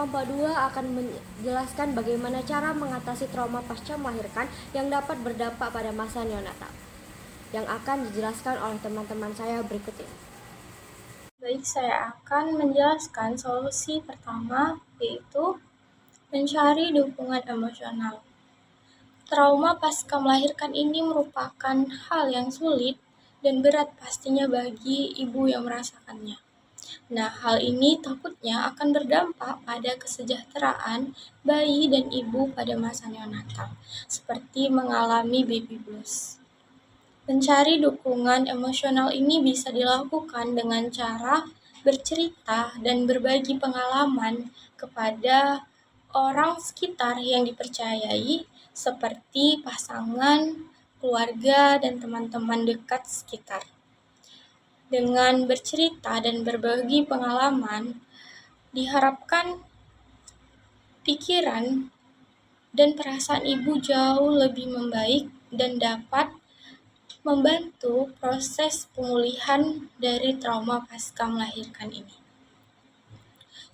Kelompok 2 akan menjelaskan bagaimana cara mengatasi trauma pasca melahirkan yang dapat berdampak pada masa neonatal, yang akan dijelaskan oleh teman-teman saya berikut ini. Baik, saya akan menjelaskan solusi pertama, yaitu mencari dukungan emosional. Trauma pasca melahirkan ini merupakan hal yang sulit dan berat pastinya bagi ibu yang merasakannya. Nah, hal ini takutnya akan berdampak pada kesejahteraan bayi dan ibu pada masa neonatal, seperti mengalami baby blues. Mencari dukungan emosional ini bisa dilakukan dengan cara bercerita dan berbagi pengalaman kepada orang sekitar yang dipercayai, seperti pasangan, keluarga, dan teman-teman dekat sekitar. Dengan bercerita dan berbagi pengalaman, diharapkan pikiran dan perasaan ibu jauh lebih membaik dan dapat membantu proses pemulihan dari trauma pasca melahirkan ini.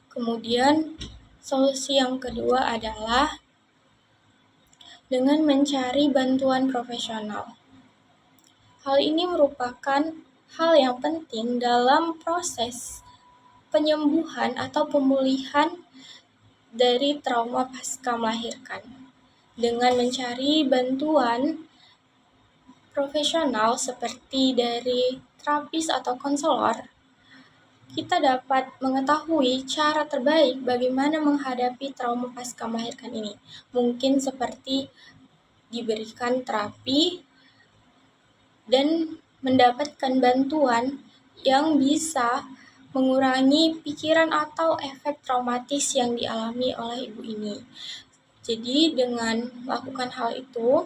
Kemudian, solusi yang kedua adalah dengan mencari bantuan profesional. Hal ini merupakan hal yang penting dalam proses penyembuhan atau pemulihan dari trauma pasca melahirkan. Dengan mencari bantuan profesional seperti dari terapis atau konselor, kita dapat mengetahui cara terbaik bagaimana menghadapi trauma pasca melahirkan ini. Mungkin seperti diberikan terapi dan mendapatkan bantuan yang bisa mengurangi pikiran atau efek traumatis yang dialami oleh ibu ini. Jadi dengan melakukan hal itu,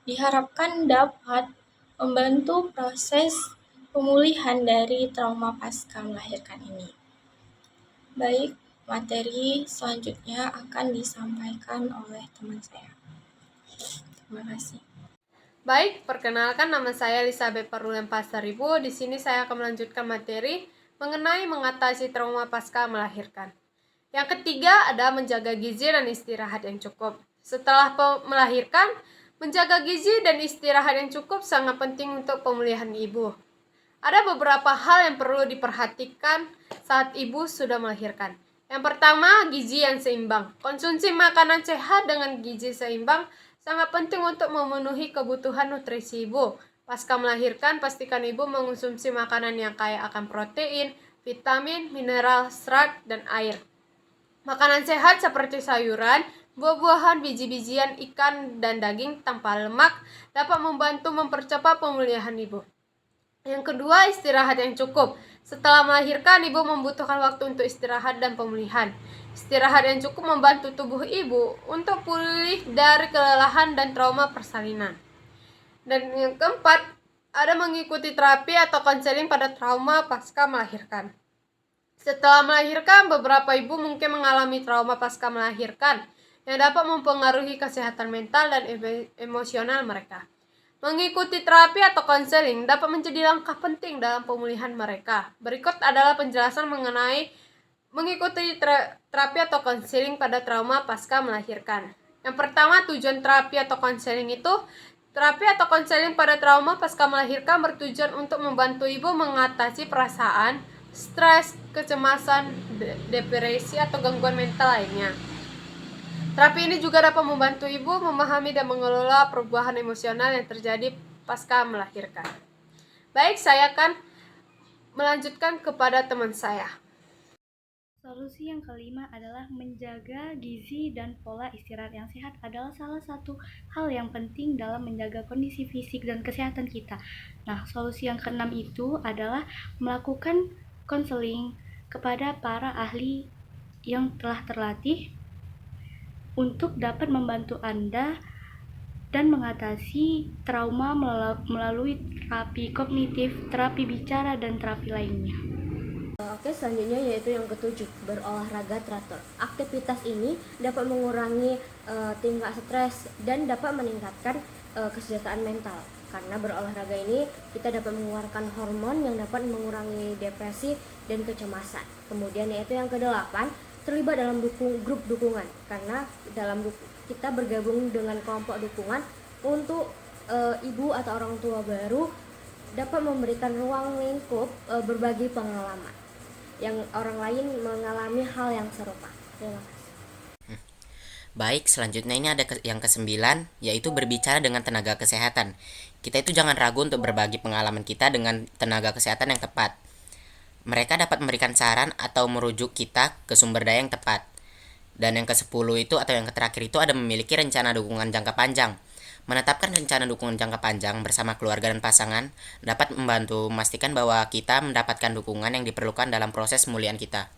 diharapkan dapat membantu proses pemulihan dari trauma pasca melahirkan ini. Baik, materi selanjutnya akan disampaikan oleh teman saya. Terima kasih. Baik, perkenalkan nama saya Elizabeth Perlulen Pasaribu. Di sini saya akan melanjutkan materi mengenai mengatasi trauma pasca melahirkan. Yang ketiga ada menjaga gizi dan istirahat yang cukup. Setelah melahirkan, menjaga gizi dan istirahat yang cukup sangat penting untuk pemulihan ibu. Ada beberapa hal yang perlu diperhatikan saat ibu sudah melahirkan. Yang pertama, gizi yang seimbang. Konsumsi makanan sehat dengan gizi seimbang sangat penting untuk memenuhi kebutuhan nutrisi ibu. Pasca melahirkan, pastikan ibu mengonsumsi makanan yang kaya akan protein, vitamin, mineral, serat, dan air. Makanan sehat seperti sayuran, buah-buahan, biji-bijian, ikan, dan daging tanpa lemak dapat membantu mempercepat pemulihan ibu. Yang kedua, istirahat yang cukup. Setelah melahirkan, ibu membutuhkan waktu untuk istirahat dan pemulihan. Istirahat yang cukup membantu tubuh ibu untuk pulih dari kelelahan dan trauma persalinan. Dan yang keempat, ada mengikuti terapi atau konseling pada trauma pasca melahirkan. Setelah melahirkan, beberapa ibu mungkin mengalami trauma pasca melahirkan yang dapat mempengaruhi kesehatan mental dan emosional mereka. Mengikuti terapi atau konseling dapat menjadi langkah penting dalam pemulihan mereka. Berikut adalah penjelasan mengenai mengikuti terapi atau konseling pada trauma pasca melahirkan. Yang pertama, tujuan terapi atau konseling itu, terapi atau konseling pada trauma pasca melahirkan bertujuan untuk membantu ibu mengatasi perasaan, stres, kecemasan, depresi, atau gangguan mental lainnya. Terapi ini juga dapat membantu ibu memahami dan mengelola perubahan emosional yang terjadi pasca melahirkan. Baik, saya akan melanjutkan kepada teman saya. Solusi yang kelima adalah menjaga gizi dan pola istirahat yang sehat adalah salah satu hal yang penting dalam menjaga kondisi fisik dan kesehatan kita. Nah, solusi yang keenam itu adalah melakukan konseling kepada para ahli yang telah terlatih untuk dapat membantu Anda dan mengatasi trauma melalui terapi kognitif, terapi bicara, dan terapi lainnya. Oke, selanjutnya yaitu yang ketujuh, berolahraga teratur. Aktivitas ini dapat mengurangi tingkat stres dan dapat meningkatkan kesejahteraan mental. Karena berolahraga ini kita dapat mengeluarkan hormon yang dapat mengurangi depresi dan kecemasan. Kemudian yaitu yang kedelapan, terlibat dalam grup dukungan, karena kita bergabung dengan kelompok dukungan untuk ibu atau orang tua baru dapat memberikan ruang lingkup berbagi pengalaman yang orang lain mengalami hal yang serupa. Terima kasih. Baik, selanjutnya ini ada yang kesembilan, yaitu berbicara dengan tenaga kesehatan. Kita itu jangan ragu untuk berbagi pengalaman kita dengan tenaga kesehatan yang tepat. Mereka dapat memberikan saran atau merujuk kita ke sumber daya yang tepat. Dan yang ke-10 itu atau yang terakhir itu ada memiliki rencana dukungan jangka panjang. Menetapkan rencana dukungan jangka panjang bersama keluarga dan pasangan dapat membantu memastikan bahwa kita mendapatkan dukungan yang diperlukan dalam proses pemulihan kita.